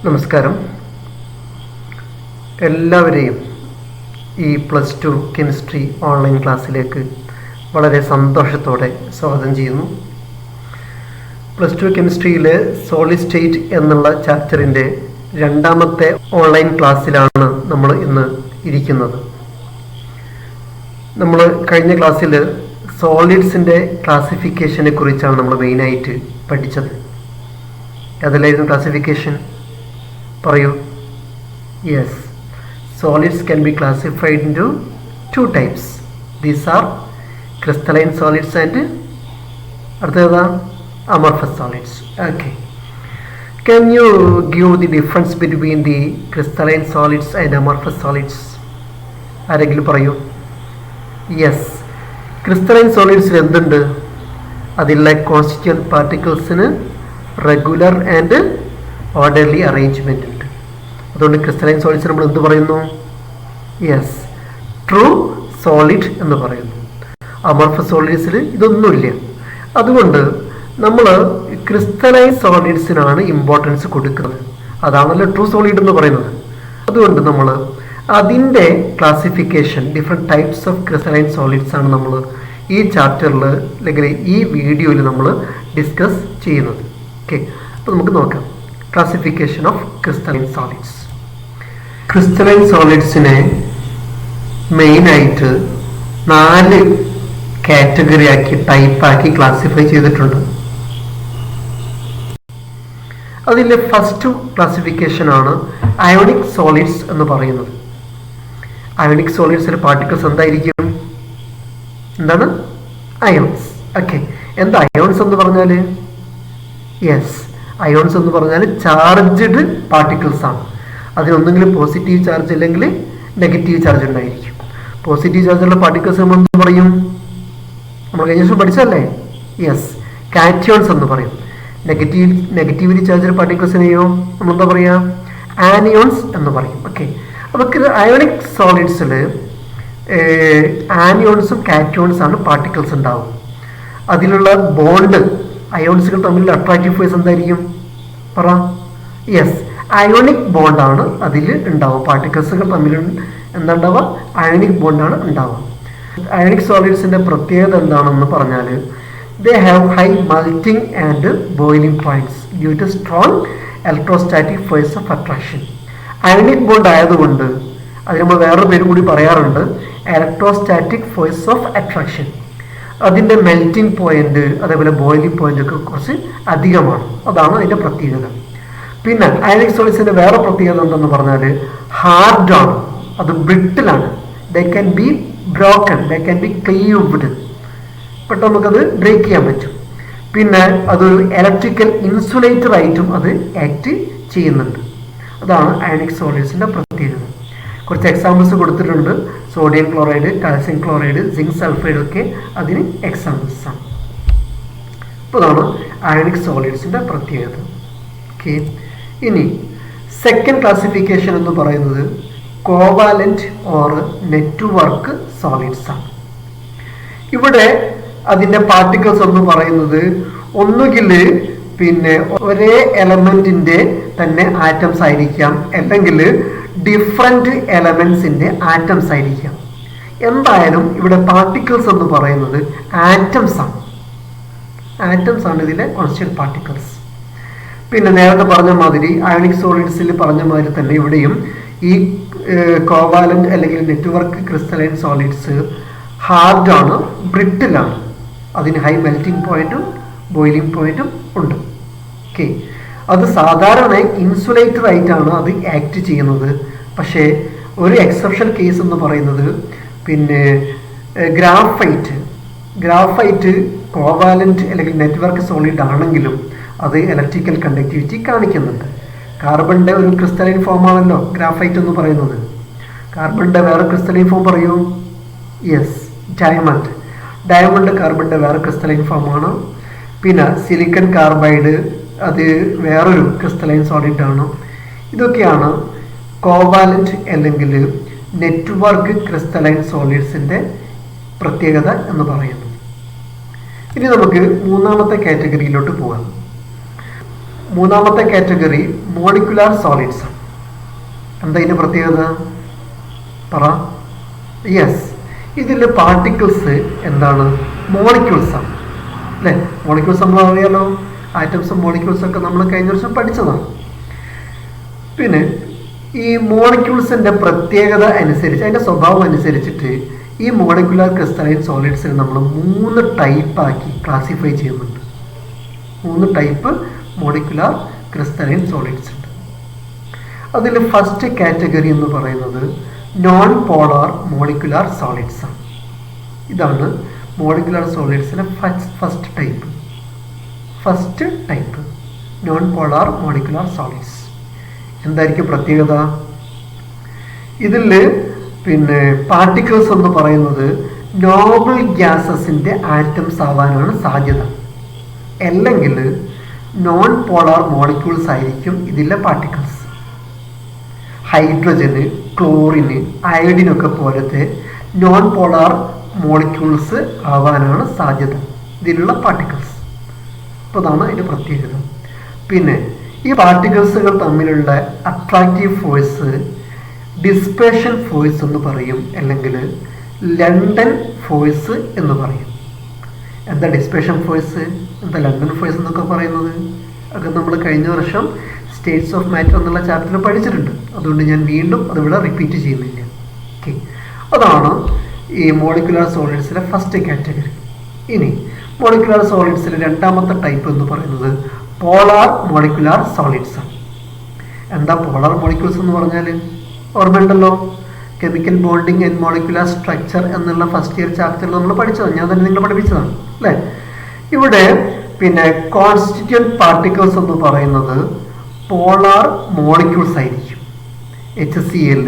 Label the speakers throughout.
Speaker 1: നമസ്കാരം. എല്ലാവരെയും ഈ +2 കെമിസ്ട്രി ഓൺലൈൻ ക്ലാസ്സിലേക്ക് വളരെ സന്തോഷത്തോടെ സ്വാഗതം ചെയ്യുന്നു. +2 കെമിസ്ട്രിയിലെ സോളിഡ് സ്റ്റേറ്റ് എന്നുള്ള ചാപ്റ്ററിൻ്റെ രണ്ടാമത്തെ ഓൺലൈൻ ക്ലാസ്സിലാണ് നമ്മൾ ഇന്ന് ഇരിക്കുന്നത്. നമ്മൾ കഴിഞ്ഞ ക്ലാസ്സിൽ സോളിഡ്സിൻ്റെ ക്ലാസിഫിക്കേഷനെ കുറിച്ചാണ് നമ്മൾ മെയിനായിട്ട് പഠിച്ചത്. അതിലായിരുന്നു ക്ലാസിഫിക്കേഷൻ? പറയൂ. Yes, solids can be classified into two types. These are crystalline solids and amorphous solids. Okay, can you give the difference between the crystalline solids and amorphous solids? ആരെങ്കിലും പറയൂ. യെസ്, ക്രിസ്റ്റലൈൻ സോളിഡ്സിൽ എന്തുണ്ട്? അതിലെ constituent പാർട്ടിക്കിൾസിന് regular and orderly arrangement ഉണ്ട്. അതുകൊണ്ട് crystalline solids നമ്മൾ എന്ത് പറയുന്നു? യെസ്, ട്രൂ സോളിഡ് എന്ന് പറയുന്നു. അമോർഫസ് സോളിഡ്സിൽ ഇതൊന്നുമില്ല. അതുകൊണ്ട് നമ്മൾ ക്രിസ്റ്റലൈൻ സോളിഡ്സിനാണ് ഇമ്പോർട്ടൻസ് കൊടുക്കുന്നത്. അതാണല്ലോ ട്രൂ സോളിഡ് എന്ന് പറയുന്നത്. അതുകൊണ്ട് നമ്മൾ അതിൻ്റെ classification, different types of crystalline solids ആണ് നമ്മൾ ഈ ചാപ്റ്ററിൽ അല്ലെങ്കിൽ ഈ വീഡിയോയിൽ നമ്മൾ ഡിസ്കസ് ചെയ്യുന്നത്. ഓക്കെ, അപ്പോൾ നമുക്ക് നോക്കാം classification of crystalline solids. Crystalline സോളിഡ്സിനെ മെയിനായിട്ട് 4 കാറ്റഗറി ആക്കി, ടൈപ്പാക്കി ക്ലാസിഫൈ ചെയ്തിട്ടുണ്ട്. അതിലെ ഫസ്റ്റ് ക്ലാസിഫിക്കേഷനാണ് അയോണിക് സോളിഡ്സ് എന്ന് പറയുന്നത്. അയോണിക് സോളിഡ്സിലെ പാർട്ടിക്കിൾസ് എന്തായിരിക്കും? എന്താണ്? അയോൺസ്. ഓക്കെ, എന്താ അയോൺസ് എന്ന് പറഞ്ഞാൽ? യെസ്, അയോൺസ് എന്ന് പറഞ്ഞാൽ ചാർജ്ഡ് പാർട്ടിക്കിൾസ് ആണ്. അതിനൊന്നെങ്കിലും പോസിറ്റീവ് ചാർജ് അല്ലെങ്കിൽ നെഗറ്റീവ് ചാർജ് ഉണ്ടായിരിക്കും. പോസിറ്റീവ് ചാർജുള്ള പാർട്ടിക്കിൾസ് നമ്മൾ എന്ത് പറയും? നമ്മൾ കഴിഞ്ഞ ദിവസം പഠിച്ചല്ലേ? യെസ്, കാറ്റിയോൺസ് എന്ന് പറയും. നെഗറ്റീവ്ലി ചാർജ് പാർട്ടിക്കിൾസിനെയോ നമ്മൾ എന്താ പറയുക? ആനിയോൺസ് എന്ന് പറയും. ഓക്കെ, അപ്പോൾ അയോണിക് സോളിഡ്സിൽ ആനിയോൺസും കാറ്റിയോൺസാണ് പാർട്ടിക്കിൾസ് ഉണ്ടാവും. അതിലുള്ള ബോണ്ട്, അയോൺസുകൾ തമ്മിലുള്ള അട്രാക്റ്റീവ് ഫോഴ്സ് എന്തായിരിക്കും? പറ. യെസ്, അയോണിക് ബോണ്ടാണ് അതിൽ ഉണ്ടാവുക. പാർട്ടിക്കിൾസുകൾ തമ്മിൽ എന്താ ഉണ്ടാവുക? അയോണിക് ബോണ്ടാണ് ഉണ്ടാവുക. അയോണിക് സോളിഡ്സിൻ്റെ പ്രത്യേകത എന്താണെന്ന് പറഞ്ഞാൽ, they have high melting and boiling points due to strong electrostatic force of attraction. Ionic bond ആയതുകൊണ്ട് അത് നമ്മൾ വേറൊരു പേര് കൂടി പറയാറുണ്ട്, ഇലക്ട്രോസ്റ്റാറ്റിക് ഫോഴ്സ് ഓഫ് അട്രാക്ഷൻ. അതിൻ്റെ മെൽറ്റിംഗ് പോയിന്റ് അതേപോലെ ബോയിലിംഗ് പോയിന്റ് ഒക്കെ കുറച്ച് അധികമാണ്. അതാണ് അതിൻ്റെ പ്രത്യേകത. പിന്നെ അയോണിക് സോളിഡ്സിൻ്റെ വേറെ പ്രത്യേകത എന്തെന്ന് പറഞ്ഞാൽ ഹാർഡാണ്, അത് ബ്രിട്ടിലാണ്. They can be broken, they can be cleaved. പെട്ടെന്ന് നമുക്കത് ബ്രേക്ക് ചെയ്യാൻ പറ്റും. പിന്നെ അതൊരു ഇലക്ട്രിക്കൽ ഇൻസുലേറ്റർ ആയിട്ടും അത് ആക്ട് ചെയ്യുന്നുണ്ട്. അതാണ് അയോണിക് സോളിഡ്സിൻ്റെ പ്രത്യേകത. കുറച്ച് എക്സാമ്പിൾസ് കൊടുത്തിട്ടുണ്ട്. Sodium chloride, calcium chloride, zinc sulphide ഒക്കെ അതിന് എക്സാമ്പിൾസ് ആണ്. അപ്പോൾ അതാണ് അയോണിക് സോളിഡ്സിൻ്റെ പ്രത്യേകത. ഓക്കെ, ഇനി സെക്കൻഡ് ക്ലാസിഫിക്കേഷൻ എന്ന് പറയുന്നത് കോവാലന്റ് ഓർ നെറ്റ്വർക്ക് സോളിഡ്സ് ആണ്. ഇവിടെ അതിൻ്റെ പാർട്ടിക്കിൾസ് എന്ന് പറയുന്നത് ഒന്നുകിൽ പിന്നെ ഒരേ എലമെൻറ്റിൻ്റെ തന്നെ ആറ്റംസ് ആയിരിക്കാം, അല്ലെങ്കിൽ ഡിഫറെൻറ്റ് എലമെൻസിൻ്റെ ആറ്റംസ് ആയിരിക്കാം. എന്തായാലും ഇവിടെ പാർട്ടിക്കിൾസ് എന്ന് പറയുന്നത് ആറ്റംസ് ആണ്. ആറ്റംസ് ആണ് ഇതിലെ കോൺസ്റ്റന്റ് പാർട്ടിക്കിൾസ്. പിന്നെ നേരത്തെ പറഞ്ഞ മാതിരി അയോണിക് സോളിഡ്സിൽ പറഞ്ഞ മാതിരി തന്നെ ഇവിടെയും ഈ കോവാലന്റ് അല്ലെങ്കിൽ നെറ്റ്വർക്ക് ക്രിസ്റ്റലൈൻ സോളിഡ്സ് ഹാർഡാണ്, ബ്രിട്ടിലാണ്. അതിന് ഹൈ മെൽറ്റിംഗ് പോയിന്റും ബോയിലിംഗ് പോയിന്റും ഉണ്ട്. ഓക്കെ, അത് സാധാരണ ഇൻസുലേറ്റർ ആയിട്ടാണ് അത് ആക്ട് ചെയ്യുന്നത്. പക്ഷേ ഒരു എക്സെപ്ഷൻ കേസ് എന്ന് പറയുന്നത് പിന്നെ ഗ്രാഫൈറ്റ് കോവാലന്റ് അല്ലെങ്കിൽ നെറ്റ്വർക്ക് സോളിഡ് ആണെങ്കിലും അത് ഇലക്ട്രിക്കൽ കണ്ടക്ടിവിറ്റി കാണിക്കുന്നുണ്ട്. കാർബണിൻ്റെ ഒരു ക്രിസ്റ്റലൈൻ ഫോമാണല്ലോ ഗ്രാഫൈറ്റ് എന്ന് പറയുന്നത്. കാർബണിൻ്റെ വേറെ ക്രിസ്റ്റലൈൻ ഫോം പറയൂ. യെസ്, ഡയമണ്ട് കാർബണിൻ്റെ വേറെ ക്രിസ്റ്റലൈൻ ഫോമാണ്. പിന്നെ സിലിക്കൺ കാർബൈഡ്, അത് വേറൊരു ക്രിസ്റ്റലൈൻ സോളിഡ് ആണ്. ഇതൊക്കെയാണ് കോവാലന്റ് അല്ലെങ്കിൽ നെറ്റ്വർക്ക് ക്രിസ്റ്റലൈൻ സോളിഡ്സിൻ്റെ പ്രത്യേകത എന്ന് പറയുന്നത്. ഇനി നമുക്ക് മൂന്നാമത്തെ കാറ്റഗറിയിലോട്ട് പോകാം. മൂന്നാമത്തെ കാറ്റഗറി മോളിക്കുലാർ സോളിഡ്സ്. എന്താ ഇതിൻ്റെ പ്രത്യേകത പറ? യെസ്, ഇതിൽ പാർട്ടിക്കിൾസ് എന്താണ്? മോളിക്യൂൾസ് ആണ് അല്ലേ? മോളിക്യൂൾസ് നമ്മൾ അറിയാലോ, ആറ്റംസും മോളിക്യൂൾസും ഒക്കെ നമ്മൾ കഴിഞ്ഞ വർഷം പഠിച്ചതാണ്. പിന്നെ ഈ മോളിക്യൂൾസിൻ്റെ പ്രത്യേകത അനുസരിച്ച്, അതിൻ്റെ സ്വഭാവം അനുസരിച്ചിട്ട് ഈ മോളിക്കുലാർ ക്രിസ്റ്റലൈൻ സോളിഡ്സിനെ നമ്മൾ 3 ടൈപ്പാക്കി ക്ലാസിഫൈ ചെയ്യുന്നുണ്ട്. 3 ടൈപ്പ് മോളിക്കുലാർ ക്രിസ്റ്റലൈൻ സോളിഡ്സ് ഉണ്ട്. അതിൽ ഫസ്റ്റ് കാറ്റഗറി എന്ന് പറയുന്നത് നോൺ പോളാർ മോളിക്കുലാർ സോളിഡ്സ് ആണ്. ഇതാണ് മോളിക്കുലാർ സോളിഡ്സിലെ first type non polar molecular solids. എന്തായിരിക്കും പ്രത്യേകത? ഇതിൽ പിന്നെ പാർട്ടിക്കിൾസ് എന്ന് പറയുന്നത് നോബിൾ ഗ്യാസസിൻ്റെ ആറ്റംസ് ആവാനാണ് സാധ്യത. അല്ലെങ്കിൽ നോൺ പോളാർ മോളിക്യൂൾസ് ആയിരിക്കും ഇതിലെ പാർട്ടിക്കിൾസ്. ഹൈഡ്രജന്, ക്ലോറിന്, അയഡിനൊക്കെ പോലത്തെ നോൺ പോളാർ മോളിക്യൂൾസ് ആവാനാണ് സാധ്യത ഇതിലുള്ള പാർട്ടിക്കിൾസ്. അപ്പോൾ അതാണ് അതിൻ്റെ പ്രത്യേകത. പിന്നെ ഈ പാർട്ടിക്കിൾസുകൾ തമ്മിലുള്ള അട്രാക്റ്റീവ് ഫോഴ്സ് ഡിസ്പേർഷൻ ഫോഴ്സ് എന്ന് പറയും, അല്ലെങ്കിൽ ലണ്ടൻ ഫോഴ്സ് എന്ന് പറയും. എന്താ ഡിസ്പേർഷൻ ഫോഴ്സ്, എന്താ ലണ്ടൻ ഫോഴ്സ് എന്നൊക്കെ പറയുന്നത്? ഒക്കെ നമ്മൾ കഴിഞ്ഞ വർഷം സ്റ്റേറ്റ്സ് ഓഫ് മാറ്റർ എന്നുള്ള ചാപ്റ്ററിൽ പഠിച്ചിട്ടുണ്ട്. അതുകൊണ്ട് ഞാൻ വീണ്ടും അതിവിടെ റിപ്പീറ്റ് ചെയ്യുന്നില്ല. ഓക്കെ, അതാണ് ഈ മോളിക്കുലാർ സോളിഡ്സിലെ ഫസ്റ്റ് കാറ്റഗറി. ഇനി മോളിക്കുലാർ സോളിഡ്സിലെ രണ്ടാമത്തെ ടൈപ്പ് എന്ന് പറയുന്നത് പോളാർ മോളിക്കുലാർ സോളിഡ്സ് ആണ്. എന്താ പോളാർ മോളിക്യൂൾസ് എന്ന് പറഞ്ഞാൽ? ഓർമ്മയുണ്ടല്ലോ, chemical bonding and molecular structure എന്നുള്ള ഫസ്റ്റ് ഇയർ ചാപ്റ്ററിൽ നമ്മൾ പഠിച്ചതാണ്. ഞാൻ തന്നെ നിങ്ങൾ പഠിപ്പിച്ചതാണ് അല്ലേ? ഇവിടെ പിന്നെ കോൺസ്റ്റിറ്റ്യൂന്റ് പാർട്ടിക്കിൾസ് എന്ന് പറയുന്നത് പോളാർ മോളിക്യൂൾസ് ആയിരിക്കും. HCl,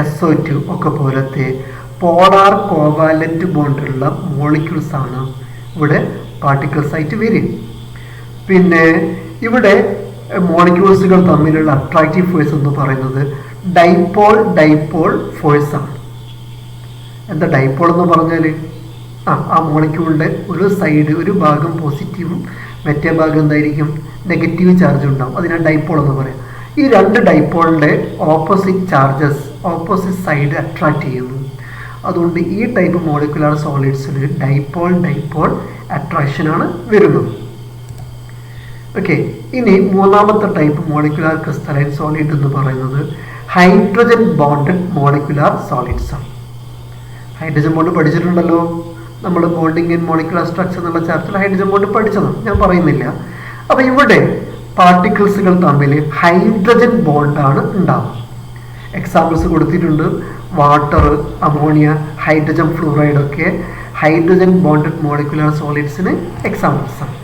Speaker 1: SO2 ഒക്കെ പോലത്തെ പോളാർ കോവാലന്റ് ബോണ്ടുള്ള മോളിക്യൂൾസ് ആണ് ഇവിടെ പാർട്ടിക്കിൾസ് ആയിട്ട് വരും. പിന്നെ ഇവിടെ മോളിക്യൂൾസുകൾ തമ്മിലുള്ള അട്രാക്റ്റീവ് ഫോഴ്സ് എന്ന് പറയുന്നത് ഡൈപോൾ ഫോഴ്സ് ആണ്. എന്താ ഡൈപോൾ എന്ന് പറഞ്ഞാൽ? ആ മോളിക്യൂളിൻ്റെ ഒരു സൈഡ്, ഒരു ഭാഗം പോസിറ്റീവും മറ്റേ ഭാഗം എന്തായിരിക്കും? നെഗറ്റീവ് ചാർജ് ഉണ്ടാവും. അതിനാണ് ഡൈപോൾ എന്ന് പറയാം. ഈ 2 ഡൈപോളിൻ്റെ opposite charges opposite side attract ചെയ്യുന്നു. അതുകൊണ്ട് ഈ ടൈപ്പ് മോളിക്കുലാർ സോളിഡ്സിൽ ഡൈപോൾ അട്രാക്ഷനാണ് വരുന്നത്. ഓക്കെ, ഇനി മൂന്നാമത്തെ ടൈപ്പ് മോളിക്കുലാർ ക്രിസ്റ്റലൈൻ സോളിഡ് എന്ന് പറയുന്നത് ഹൈഡ്രജൻ ബോണ്ടഡ് മോളിക്കുലാർ സോളിഡ്സ് ആണ്. ഹൈഡ്രജൻ ബോണ്ട് പഠിച്ചിട്ടുണ്ടല്ലോ നമ്മൾ, ബോണ്ടിങ് ആൻഡ് മോളിക്കുലാർ സ്ട്രക്ചർ എന്നുള്ള ചാപ്റ്ററിൽ ഹൈഡ്രജൻ ബോണ്ട് പഠിച്ചതാണ്, ഞാൻ പറയുന്നില്ല. അപ്പോൾ ഇവിടെ പാർട്ടിക്കിൾസുകൾ തമ്മിൽ ഹൈഡ്രജൻ ബോണ്ടാണ് ഉണ്ടാവുക. എക്സാമ്പിൾസ് കൊടുത്തിട്ടുണ്ട്. വാട്ടർ, അമോണിയ, ഹൈഡ്രജൻ ഫ്ലൂറൈഡ് ഒക്കെ ഹൈഡ്രജൻ ബോണ്ടഡ് മോളിക്കുലാർ സോളിഡ്സിന് എക്സാമ്പിൾസ് ആണ്.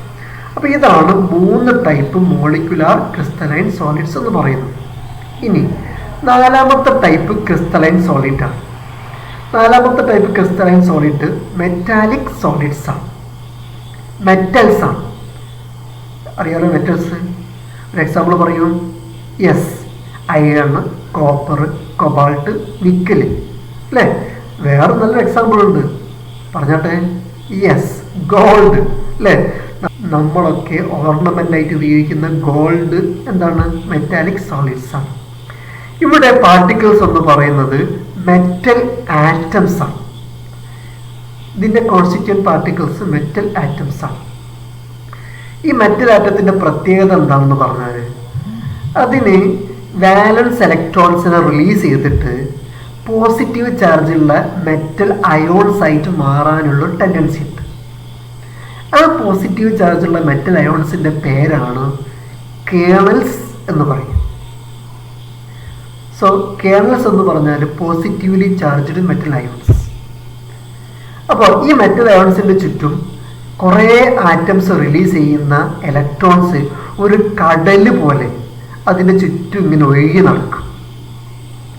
Speaker 1: അപ്പോൾ ഇതാണ് 3 ടൈപ്പ് മോളിക്കുലാർ ക്രിസ്റ്റലൈൻ സോളിഡ്സ് എന്ന് പറയുന്നത്. ഇനി നാലാമത്തെ ടൈപ്പ് ക്രിസ്റ്റലൈൻ സോളിഡ് ആണ്. നാലാമത്തെ type crystalline solid metallic solids ആണ്. മെറ്റൽസ് ആണ്. അറിയാലോ മെറ്റൽസ്? ഒരു എക്സാമ്പിൾ പറയൂ. Yes, iron, copper, cobalt, nickel അല്ലേ? വേറെ നല്ല എക്സാമ്പിൾ ഉണ്ട്, പറഞ്ഞാട്ടെ. യെസ്, ഗോൾഡ് അല്ലേ? നമ്മളൊക്കെ ഓർണമെൻ്റ് ആയിട്ട് ഉപയോഗിക്കുന്ന ഗോൾഡ് എന്താണ്? മെറ്റാലിക് സോളിഡ്സ് ആണ്. ഇവിടെ പാർട്ടിക്കിൾസ് എന്ന് പറയുന്നത് മെറ്റൽ ആറ്റംസ് ആണ്. ഇതിൻ്റെ കോൺസ്റ്റിറ്റ്യൂന്റ് പാർട്ടിക്കിൾസ് മെറ്റൽ ആറ്റംസ് ആണ്. ഈ മെറ്റൽ ആറ്റത്തിൻ്റെ പ്രത്യേകത എന്താണെന്ന് പറഞ്ഞാൽ, അതിന് വാലൻസ് ഇലക്ട്രോൺസിനെ റിലീസ് ചെയ്തിട്ട് പോസിറ്റീവ് ചാർജുള്ള മെറ്റൽ അയോൺസ് ആയിട്ട് മാറാനുള്ള ടെൻഡൻസി ഉണ്ട്. ആ പോസിറ്റീവ് ചാർജുള്ള മെറ്റൽ അയോൺസിൻ്റെ പേരാണ് കേർണൽസ് എന്ന് പറയും. സോ കേർണൽസ് എന്ന് പറഞ്ഞാൽ പോസിറ്റീവ്ലി ചാർജ്ഡ് മെറ്റൽ അയോൺസ്. അപ്പോൾ ഈ മെറ്റൽ അയോൺസിൻ്റെ ചുറ്റും കുറേ ആറ്റംസ് റിലീസ് ചെയ്യുന്ന ഇലക്ട്രോൺസ് ഒരു കടൽ പോലെ അതിൻ്റെ ചുറ്റും ഇങ്ങനെ ഒഴുകി നടക്കും.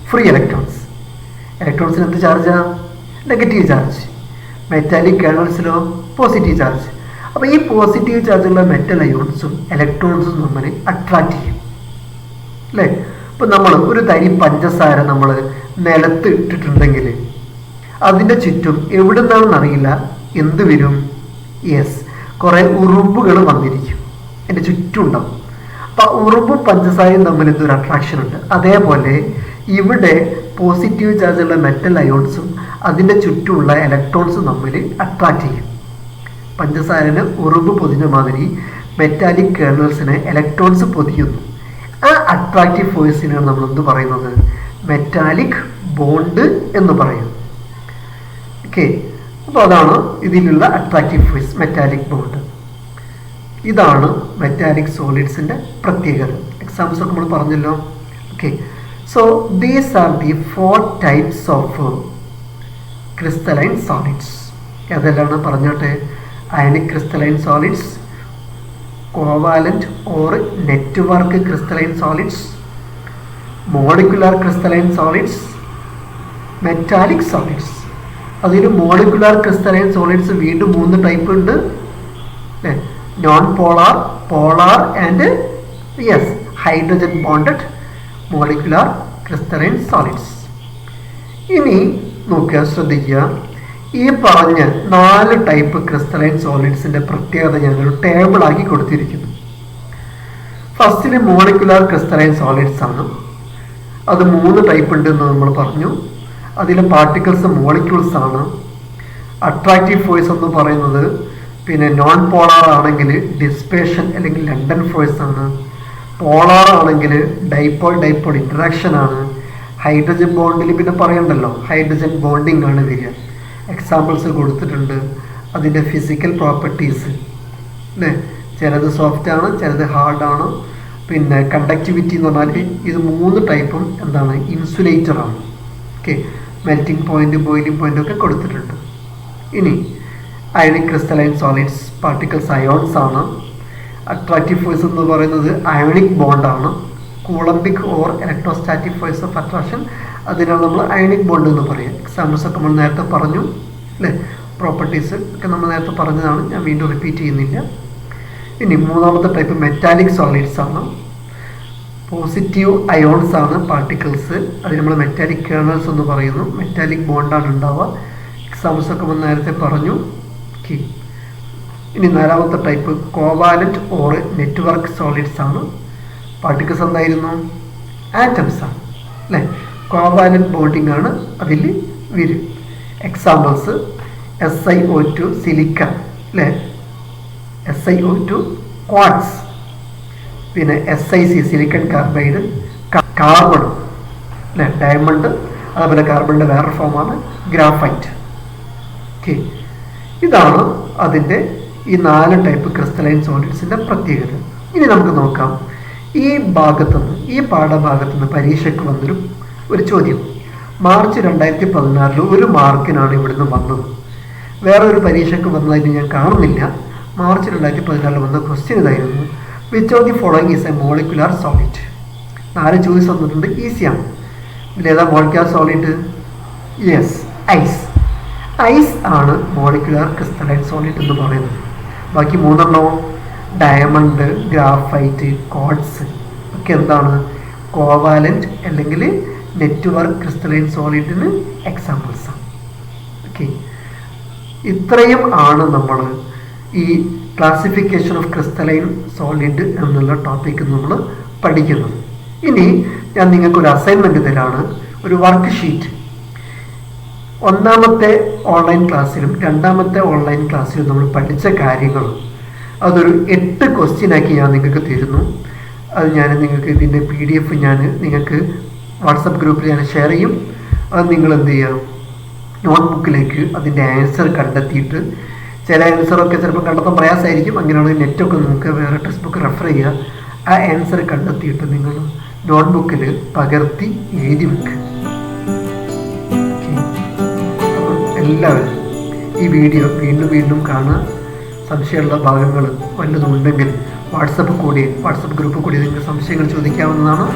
Speaker 1: ഫ്രീ ഇലക്ട്രോൺസിന് എന്ത് ചാർജാണ്? Negative charge. മെറ്റാലിക് കേർണൽസിലോ പോസിറ്റീവ് ചാർജ്. അപ്പോൾ ഈ പോസിറ്റീവ് ചാർജുള്ള മെറ്റൽ അയോൺസും ഇലക്ട്രോൺസും നമ്മൾ അട്രാക്റ്റ് ചെയ്യും അല്ലേ? ഇപ്പം നമ്മൾ ഒരു തരി പഞ്ചസാര നമ്മൾ നിലത്ത് ഇട്ടിട്ടുണ്ടെങ്കിൽ അതിൻ്റെ ചുറ്റും എവിടെ നിന്നാണെന്ന് അറിയില്ല എന്ത് വരും? യെസ്, കുറേ ഉറുമ്പുകൾ വന്നിരിക്കും, എൻ്റെ ചുറ്റും ഉണ്ടാവും. അപ്പം ഉറുമ്പും പഞ്ചസാരയും തമ്മിൽ എന്തൊരു അട്രാക്ഷൻ ഉണ്ട്. അതേപോലെ ഇവിടെ പോസിറ്റീവ് ചാർജുള്ള മെറ്റൽ അയോൺസും അതിൻ്റെ ചുറ്റുമുള്ള ഇലക്ട്രോൺസും തമ്മിൽ അട്രാക്റ്റ് ചെയ്യും. പഞ്ചസാരന് ഉറുമ്പ് പൊതിഞ്ഞ മാതിരി മെറ്റാലിക് കേർണൽസിനെ ഇലക്ട്രോൺസ് പൊതിയുന്നു. ആ അട്രാക്റ്റീവ് ഫോഴ്സിനാണ് നമ്മൾ എന്ത് പറയുന്നത്? മെറ്റാലിക് ബോണ്ട് എന്ന് പറയുന്നു. ഓക്കെ, അപ്പോൾ അതാണ് ഇതിലുള്ള അട്രാക്റ്റീവ് ഫോഴ്സ്, മെറ്റാലിക് ബോണ്ട്. ഇതാണ് മെറ്റാലിക് സോളിഡ്സിൻ്റെ പ്രത്യേകത. എക്സാമ്പിൾസ് ഒക്കെ നമ്മൾ പറഞ്ഞല്ലോ. Okay, so these are the 4 types of crystalline solids. ഏതെല്ലാമാണ് പറഞ്ഞോട്ടെ? Ionic crystalline solids, covalent or network crystalline solids, molecular crystalline solids, metallic solids. അതിൽ മോളിക്കുലാർ ക്രിസ്റ്റലൈൻ സോളിഡ്സ് വീണ്ടും 3 ടൈപ്പ് ഉണ്ട് അല്ലേ? Non polar, polar and yes hydrogen bonded molecular crystalline solids. ഇനി നോക്കുക, ശ്രദ്ധിക്കുക. ഈ പറഞ്ഞ 4 ടൈപ്പ് ക്രിസ്റ്റലൈൻ സോളിഡ്സിൻ്റെ പ്രത്യേകത ഞാനൊരു ടേബിളാക്കി കൊടുത്തിരിക്കുന്നു. ഫസ്റ്റിൽ മോളിക്കുലാർ ക്രിസ്റ്റലൈൻ സോളിഡ്സ് ആണ്. അത് 3 ടൈപ്പ് ഉണ്ട് എന്ന് നമ്മൾ പറഞ്ഞു. അതിലെ പാർട്ടിക്കിൾസ് മോളിക്യൂൾസ് ആണ്. അട്രാക്റ്റീവ് ഫോഴ്സ് എന്ന് പറയുന്നത് പിന്നെ നോൺ പോളാർ ആണെങ്കിൽ ഡിസ്പേഷൻ അല്ലെങ്കിൽ ലണ്ടൻ ഫോഴ്സ് ആണ്. പോളാർ ആണെങ്കിൽ ഡൈപോൾ ഡൈപോൾ ഇൻട്രാക്ഷൻ ആണ്. ഹൈഡ്രജൻ ബോണ്ടിൽ പിന്നെ പറയണ്ടല്ലോ, ഹൈഡ്രജൻ ബോണ്ടിങ് ആണ് വരിക. എക്സാമ്പിൾസ് കൊടുത്തിട്ടുണ്ട്. അതിൻ്റെ ഫിസിക്കൽ പ്രോപ്പർട്ടീസ് അല്ലേ, ചിലത് സോഫ്റ്റ് ആണ്, ചിലത് ഹാർഡാണ്. പിന്നെ കണ്ടക്ടിവിറ്റി എന്ന് പറഞ്ഞാൽ ഇത് 3 ടൈപ്പും എന്താണ്? ഇൻസുലേറ്റർ ആണ്. Okay, melting point, boiling point ഒക്കെ കൊടുത്തിട്ടുണ്ട്. ഇനി ionic crystalline solids particles ions ആണ്. അട്രാക്റ്റീവ് ഫോഴ്സ് എന്ന് പറയുന്നത് അയോണിക് ബോണ്ടാണ്. Coulombic or electrostatic force of attraction, അതിനാണ് നമ്മൾ അയോണിക് ബോണ്ട് എന്ന് പറയുക. എക്സാമ്പിൾസ് ഒക്കെ നമ്മൾ നേരത്തെ പറഞ്ഞു അല്ലേ? പ്രോപ്പർട്ടീസ് ഒക്കെ നമ്മൾ നേരത്തെ പറഞ്ഞതാണ്, ഞാൻ വീണ്ടും റിപ്പീറ്റ് ചെയ്യുന്നില്ല. ഇനി 3ാമത്തെ ടൈപ്പ് മെറ്റാലിക് സോളിഡ്സ് ആണ്. പോസിറ്റീവ് അയോൺസ് ആണ് പാർട്ടിക്കിൾസ്. അത് നമ്മൾ മെറ്റാലിക് കേർണൽസ് എന്ന് പറയുന്നു. മെറ്റാലിക് ബോണ്ടാണ് ഉണ്ടാവുക. എക്സാമ്പിൾസ് ഒക്കെ നമ്മൾ നേരത്തെ പറഞ്ഞു. ഇനി 4ാമത്തെ type covalent or network solids ആണ്. പാർട്ടിക്കിൾസ് എന്തായിരുന്നു? ആറ്റംസ് ആണ് അല്ലേ? കോവാലന്റ് ബോണ്ടിങ് ആണ് അതിൽ വരും. എക്സാമ്പിൾസ് SiO2 സിലിക്ക അല്ലേ, SiO2 ക്വാർട്സ്, പിന്നെ SiC സിലിക്കൺ കാർബൈഡ്, കാർബൺ അല്ലേ, ഡയമണ്ട്. അതുപോലെ കാർബണിൻ്റെ വേറൊരു ഫോമാണ് ഗ്രാഫൈറ്റ്. ഓക്കെ, ഇതാണ് അതിൻ്റെ ഈ 4 ടൈപ്പ് ക്രിസ്റ്റലൈൻ സോളിഡ്സിൻ്റെ പ്രത്യേകത. ഇനി നമുക്ക് നോക്കാം, ഈ ഭാഗത്തുനിന്ന്, ഈ പാഠഭാഗത്തുനിന്ന് പരീക്ഷയ്ക്ക് വന്നൊരു ചോദ്യം. മാർച്ച് 2014 1 മാർക്കിനാണ് ഇവിടുന്ന് വന്നത്. വേറൊരു പരീക്ഷയ്ക്ക് വന്നതായിട്ട് ഞാൻ കാണുന്നില്ല. മാർച്ച് 2014 വന്ന ക്വസ്റ്റ്യൻ ഇതായിരുന്നു: which of the following is a molecular solid? 4 choice വന്നിട്ടുണ്ട്, ഈസിയാണ്. ഇതിലേതാ molecular solid? Yes, ice. Ice ആണ് മോളിക്കുലാർ ക്രിസ്റ്റലൈൻ സോളിഡ് എന്ന് പറയുന്നത്. ബാക്കി 3 ഡയമണ്ട്, ഗ്രാഫൈറ്റ്, ക്വാർട്സ് ഒക്കെ എന്താണ്? കോവാലന്റ് അല്ലെങ്കിൽ നെറ്റ്വർക്ക് ക്രിസ്റ്റലൈൻ സോളിഡിന് എക്സാമ്പിൾസാണ്. ഓക്കെ, ഇത്രയും ആണ് നമ്മൾ ഈ ക്ലാസിഫിക്കേഷൻ ഓഫ് ക്രിസ്റ്റലൈൻ സോളിഡ് എന്നുള്ള ടോപ്പിക്ക് നമ്മൾ പഠിക്കുന്നത്. ഇനി ഞാൻ നിങ്ങൾക്കൊരു അസൈൻമെൻറ്റ് തരാണ്, ഒരു വർക്ക് ഷീറ്റ്. 1ാമത്തെ ഓൺലൈൻ ക്ലാസ്സിലും 2ാമത്തെ ഓൺലൈൻ ക്ലാസ്സിലും നമ്മൾ പഠിച്ച കാര്യങ്ങൾ അതൊരു 8 ക്വസ്റ്റ്യനാക്കി ഞാൻ നിങ്ങൾക്ക് തരുന്നു. അത് ഞാൻ നിങ്ങൾക്ക് ഇതിൻ്റെ PDF ഞാൻ നിങ്ങൾക്ക് വാട്സപ്പ് ഗ്രൂപ്പിൽ ഞാൻ ഷെയർ ചെയ്യും. അത് നിങ്ങൾ എന്ത് ചെയ്യുക, നോട്ട്ബുക്കിലേക്ക് അതിൻ്റെ ആൻസർ കണ്ടെത്തിയിട്ട്, ചില ആൻസറൊക്കെ ചിലപ്പോൾ കണ്ടെത്താൻ പ്രയാസമായിരിക്കും, അങ്ങനെയാണെങ്കിൽ നെറ്റൊക്കെ നോക്കുക, വേറെ ടെക്സ്റ്റ് ബുക്ക് റെഫർ ചെയ്യുക. ആ ആൻസർ കണ്ടെത്തിയിട്ട് നിങ്ങൾ നോട്ട്ബുക്കിൽ പകർത്തി എഴുതി വെക്കുക. അപ്പം എല്ലാവരും ഈ വീഡിയോ വീണ്ടും വീണ്ടും കാണുക. സംശയമുള്ള ഭാഗങ്ങൾ വല്ലതും ഉണ്ടെങ്കിൽ വാട്സപ്പ് ഗ്രൂപ്പ് കൂടി നിങ്ങൾക്ക് സംശയങ്ങൾ ചോദിക്കാവുന്നതാണ്.